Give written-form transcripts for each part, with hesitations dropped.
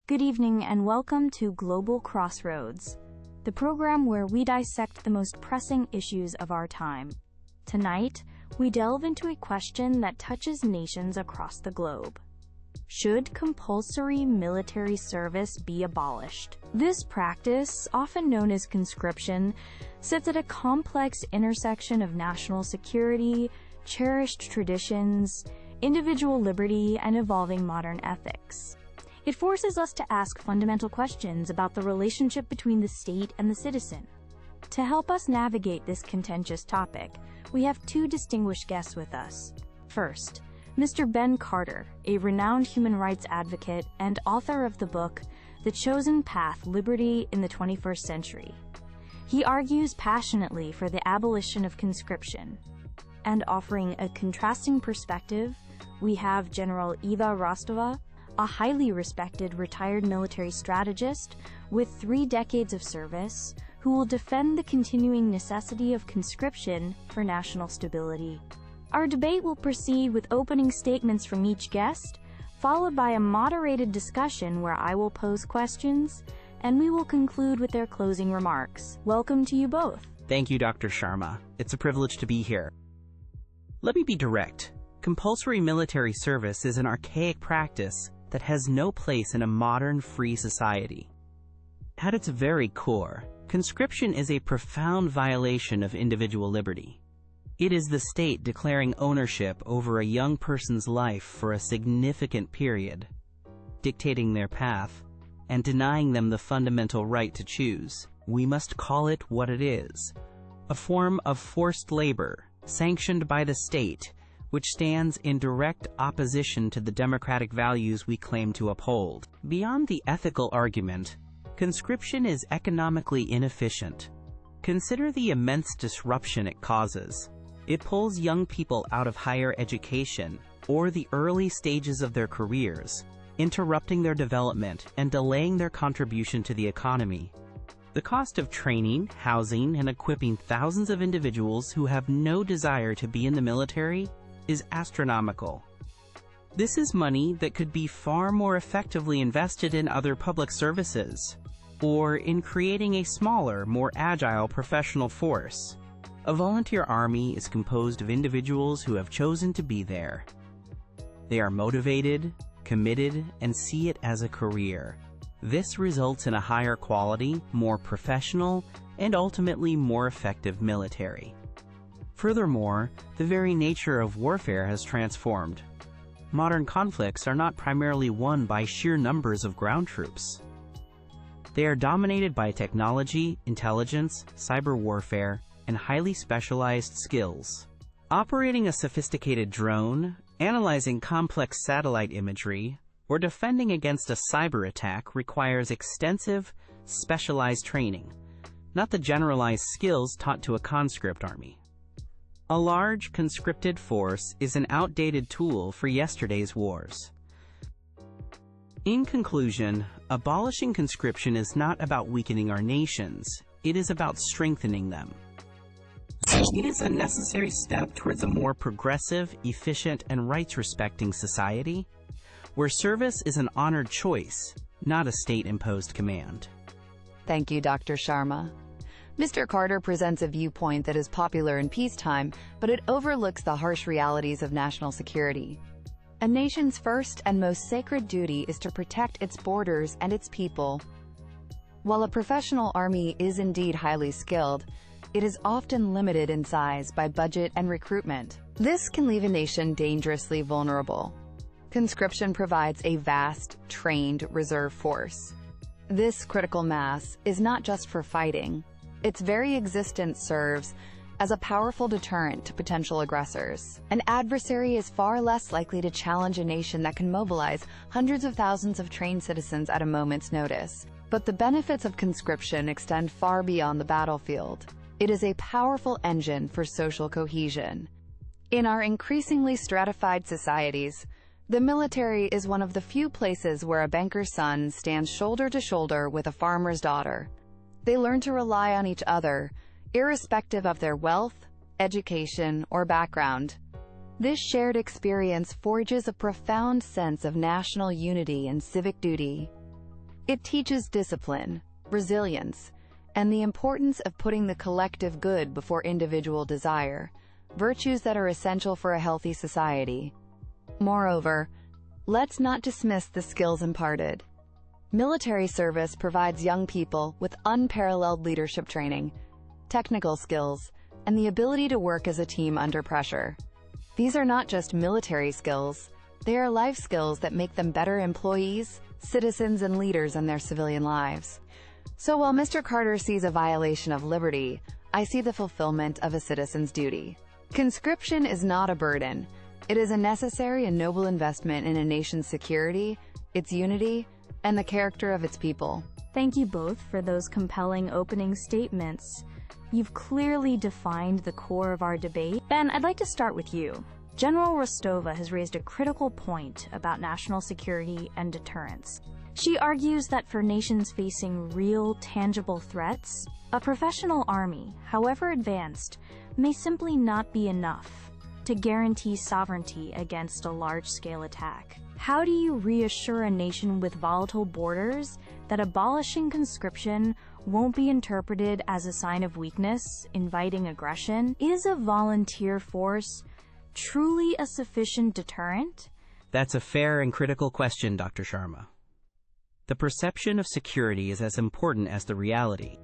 Good evening and welcome to Global Crossroads, the program where we dissect the most pressing issues of our time. Tonight, we delve into a question that touches nations across the globe. Should compulsory military service be abolished? This practice, often known as conscription, sits at a complex intersection of national security, cherished traditions, individual liberty, and evolving modern ethics. It forces us to ask fundamental questions about the relationship between the state and the citizen. To help us navigate this contentious topic, we have two distinguished guests with us. First, Mr. Ben Carter, a renowned human rights advocate and author of the book, The Chosen Path: Liberty in the 21st Century. He argues passionately for the abolition of conscription. And offering a contrasting perspective, we have General Eva Rostova, a highly respected retired military strategist with 3 decades of service, who will defend the continuing necessity of conscription for national stability. Our debate will proceed with opening statements from each guest, followed by a moderated discussion where I will pose questions, and we will conclude with their closing remarks. Welcome to you both. Thank you, Dr. Sharma. It's a privilege to be here. Let me be direct. Compulsory military service is an archaic practice that has no place in a modern, free society. At its very core, conscription is a profound violation of individual liberty. It is the state declaring ownership over a young person's life for a significant period, dictating their path, and denying them the fundamental right to choose. We must call it what it is: a form of forced labor, sanctioned by the state, which stands in direct opposition to the democratic values we claim to uphold. Beyond the ethical argument, conscription is economically inefficient. Consider the immense disruption it causes. It pulls young people out of higher education or the early stages of their careers, interrupting their development and delaying their contribution to the economy. The cost of training, housing, and equipping thousands of individuals who have no desire to be in the military is astronomical. This is money that could be far more effectively invested in other public services, or in creating a smaller, more agile professional force. A volunteer army is composed of individuals who have chosen to be there. They are motivated, committed, and see it as a career. This results in a higher quality, more professional, and ultimately more effective military. Furthermore, the very nature of warfare has transformed. Modern conflicts are not primarily won by sheer numbers of ground troops. They are dominated by technology, intelligence, cyber warfare, and highly specialized skills. Operating a sophisticated drone, analyzing complex satellite imagery, or defending against a cyber attack requires extensive, specialized training, not the generalized skills taught to a conscript army. A large, conscripted force is an outdated tool for yesterday's wars. In conclusion, abolishing conscription is not about weakening our nations, it is about strengthening them. It is a necessary step towards a more progressive, efficient, and rights-respecting society, where service is an honored choice, not a state-imposed command. Thank you, Dr. Sharma. Mr. Carter presents a viewpoint that is popular in peacetime, but it overlooks the harsh realities of national security. A nation's first and most sacred duty is to protect its borders and its people. While a professional army is indeed highly skilled, it is often limited in size by budget and recruitment. This can leave a nation dangerously vulnerable. Conscription provides a vast, trained reserve force. This critical mass is not just for fighting. Its very existence serves as a powerful deterrent to potential aggressors. An adversary is far less likely to challenge a nation that can mobilize hundreds of thousands of trained citizens at a moment's notice. But the benefits of conscription extend far beyond the battlefield. It is a powerful engine for social cohesion. In our increasingly stratified societies, the military is one of the few places where a banker's son stands shoulder to shoulder with a farmer's daughter. They learn to rely on each other, irrespective of their wealth, education, or background. This shared experience forges a profound sense of national unity and civic duty. It teaches discipline, resilience, and the importance of putting the collective good before individual desire, virtues that are essential for a healthy society. Moreover, let's not dismiss the skills imparted. Military service provides young people with unparalleled leadership training, technical skills, and the ability to work as a team under pressure. These are not just military skills, they are life skills that make them better employees, citizens, and leaders in their civilian lives. So while Mr. Carter sees a violation of liberty, I see the fulfillment of a citizen's duty. Conscription is not a burden. It is a necessary and noble investment in a nation's security, its unity, and the character of its people. Thank you both for those compelling opening statements. You've clearly defined the core of our debate. Ben, I'd like to start with you. General Rostova has raised a critical point about national security and deterrence. She argues that for nations facing real, tangible threats, a professional army, however advanced, may simply not be enough to guarantee sovereignty against a large-scale attack. How do you reassure a nation with volatile borders that abolishing conscription won't be interpreted as a sign of weakness, inviting aggression? Is a volunteer force truly a sufficient deterrent? That's a fair and critical question, Dr. Sharma. The perception of security is as important as the reality.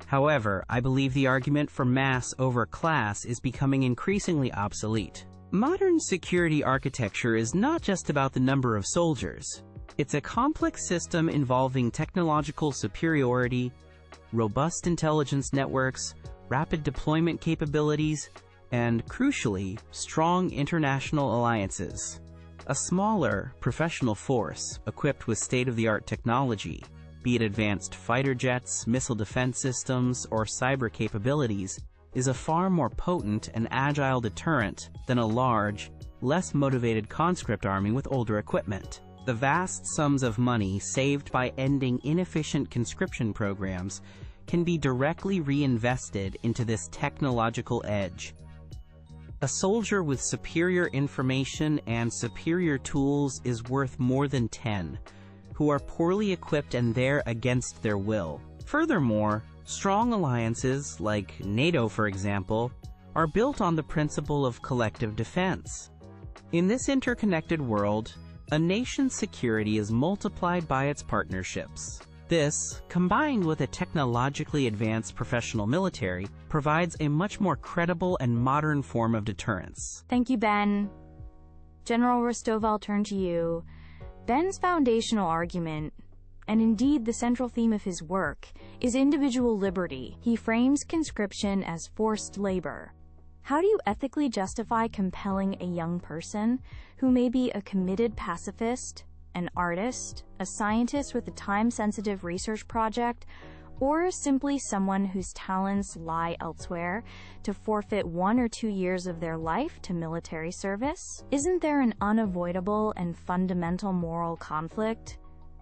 However, I believe the argument for mass over class is becoming increasingly obsolete. Modern security architecture is not just about the number of soldiers. It's a complex system involving technological superiority, robust intelligence networks, rapid deployment capabilities, and, crucially, strong international alliances. A smaller, professional force, equipped with state-of-the-art technology, be it advanced fighter jets, missile defense systems, or cyber capabilities, is a far more potent and agile deterrent than a large, less motivated conscript army with older equipment. The vast sums of money saved by ending inefficient conscription programs can be directly reinvested into this technological edge. A soldier with superior information and superior tools is worth more than 10, who are poorly equipped and there against their will. Furthermore, strong alliances, like NATO for example, are built on the principle of collective defense. In this interconnected world, a nation's security is multiplied by its partnerships. This, combined with a technologically advanced professional military, provides a much more credible and modern form of deterrence. Thank you, Ben. General Rostov, I'll turn to you. Ben's foundational argument, and indeed the central theme of his work, is individual liberty. He frames conscription as forced labor. How do you ethically justify compelling a young person who may be a committed pacifist, an artist, a scientist with a time-sensitive research project, or simply someone whose talents lie elsewhere, to forfeit 1 or 2 years of their life to military service? Isn't there an unavoidable and fundamental moral conflict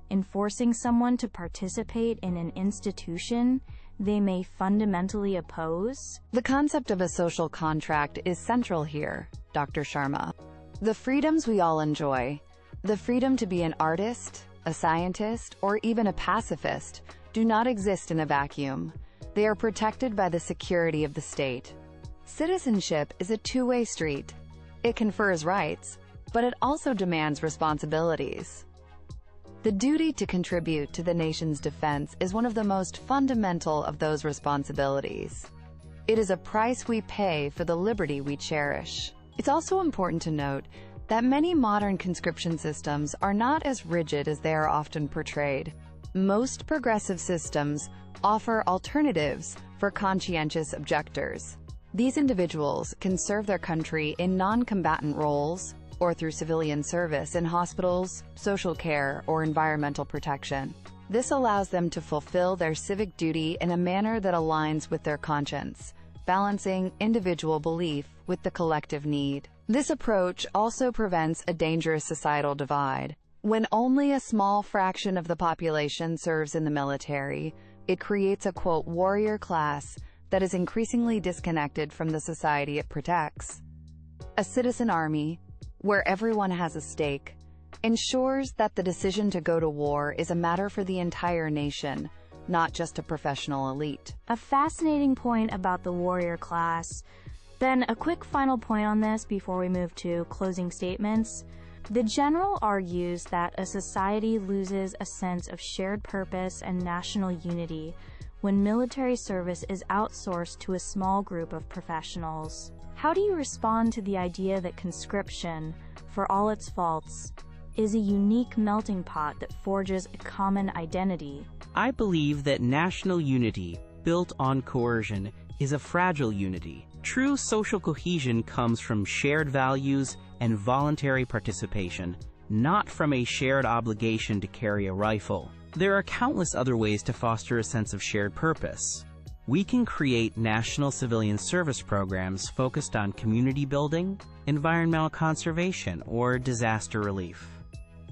in forcing someone to participate in an institution they may fundamentally oppose? The concept of a social contract is central here, Dr. Sharma. The freedoms we all enjoy, the freedom to be an artist, a scientist, or even a pacifist, do not exist in a vacuum. They are protected by the security of the state. Citizenship is a two-way street. It confers rights, but it also demands responsibilities. The duty to contribute to the nation's defense is one of the most fundamental of those responsibilities. It is a price we pay for the liberty we cherish. It's also important to note that many modern conscription systems are not as rigid as they are often portrayed. Most progressive systems offer alternatives for conscientious objectors. These individuals can serve their country in non-combatant roles or through civilian service in hospitals, social care, or environmental protection. This allows them to fulfill their civic duty in a manner that aligns with their conscience, balancing individual belief with the collective need. This approach also prevents a dangerous societal divide. When only a small fraction of the population serves in the military, it creates a, quote, warrior class that is increasingly disconnected from the society it protects. A citizen army, where everyone has a stake, ensures that the decision to go to war is a matter for the entire nation, not just a professional elite. A fascinating point about the warrior class. Then a quick final point on this before we move to closing statements. The general argues that a society loses a sense of shared purpose and national unity when military service is outsourced to a small group of professionals. How do you respond to the idea that conscription, for all its faults, is a unique melting pot that forges a common identity? I believe that national unity, built on coercion, is a fragile unity. True social cohesion comes from shared values and voluntary participation, not from a shared obligation to carry a rifle. There are countless other ways to foster a sense of shared purpose. We can create national civilian service programs focused on community building, environmental conservation, or disaster relief.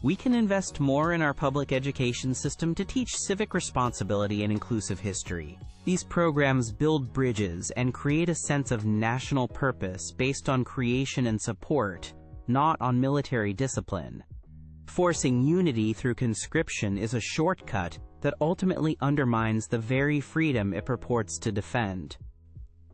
We can invest more in our public education system to teach civic responsibility and inclusive history. These programs build bridges and create a sense of national purpose based on creation and support, not on military discipline. Forcing unity through conscription is a shortcut that ultimately undermines the very freedom it purports to defend.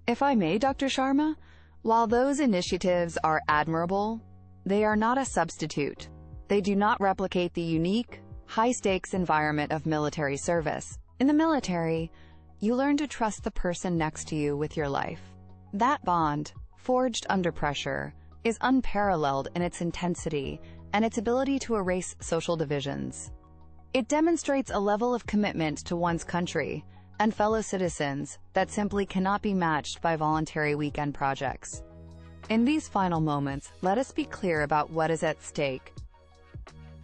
If I may, Dr. Sharma, while those initiatives are admirable, they are not a substitute. They do not replicate the unique, high-stakes environment of military service. In the military, you learn to trust the person next to you with your life. That bond, forged under pressure, is unparalleled in its intensity and its ability to erase social divisions. It demonstrates a level of commitment to one's country and fellow citizens that simply cannot be matched by voluntary weekend projects. In these final moments, let us be clear about what is at stake.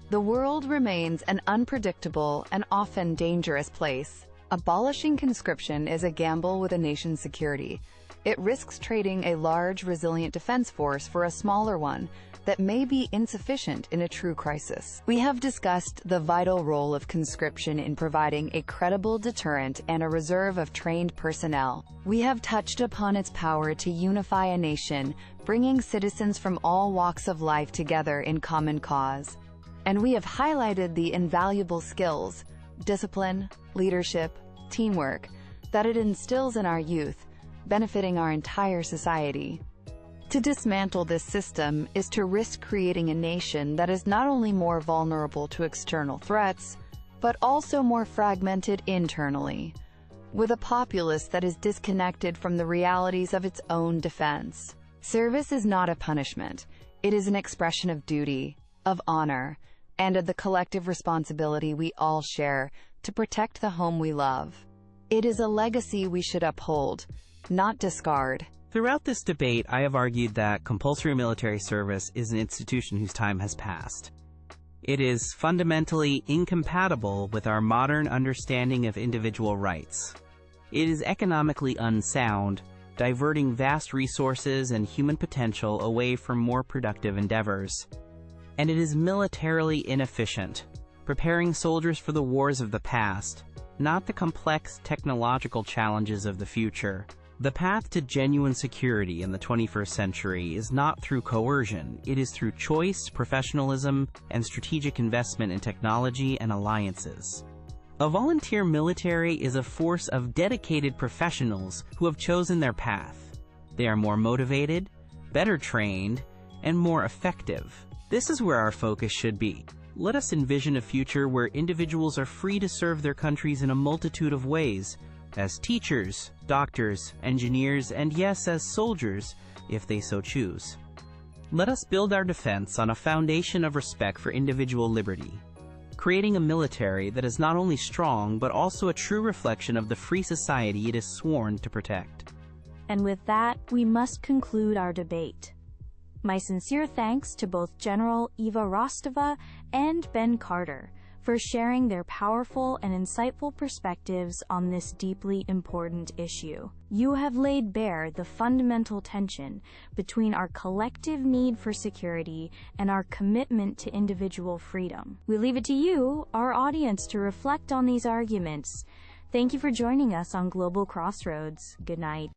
The world remains an unpredictable and often dangerous place. Abolishing conscription is a gamble with a nation's security. It risks trading a large, resilient defense force for a smaller one that may be insufficient in a true crisis. We have discussed the vital role of conscription in providing a credible deterrent and a reserve of trained personnel. We have touched upon its power to unify a nation, bringing citizens from all walks of life together in common cause. And we have highlighted the invaluable skills, discipline, leadership, teamwork that it instills in our youth, benefiting our entire society. To dismantle this system is to risk creating a nation that is not only more vulnerable to external threats, but also more fragmented internally, with a populace that is disconnected from the realities of its own defense. Service is not a punishment. It is an expression of duty, of honor, and of the collective responsibility we all share to protect the home we love. It is a legacy we should uphold, not discard. Throughout this debate, I have argued that compulsory military service is an institution whose time has passed. It is fundamentally incompatible with our modern understanding of individual rights. It is economically unsound, diverting vast resources and human potential away from more productive endeavors. And it is militarily inefficient, preparing soldiers for the wars of the past, not the complex technological challenges of the future. The path to genuine security in the 21st century is not through coercion, it is through choice, professionalism, and strategic investment in technology and alliances. A volunteer military is a force of dedicated professionals who have chosen their path. They are more motivated, better trained, and more effective. This is where our focus should be. Let us envision a future where individuals are free to serve their countries in a multitude of ways, as teachers, doctors, engineers, and yes, as soldiers, if they so choose. Let us build our defense on a foundation of respect for individual liberty, creating a military that is not only strong, but also a true reflection of the free society it is sworn to protect. And with that, we must conclude our debate. My sincere thanks to both General Eva Rostova and Ben Carter for sharing their powerful and insightful perspectives on this deeply important issue. You have laid bare the fundamental tension between our collective need for security and our commitment to individual freedom. We leave it to you, our audience, to reflect on these arguments. Thank you for joining us on Global Crossroads. Good night.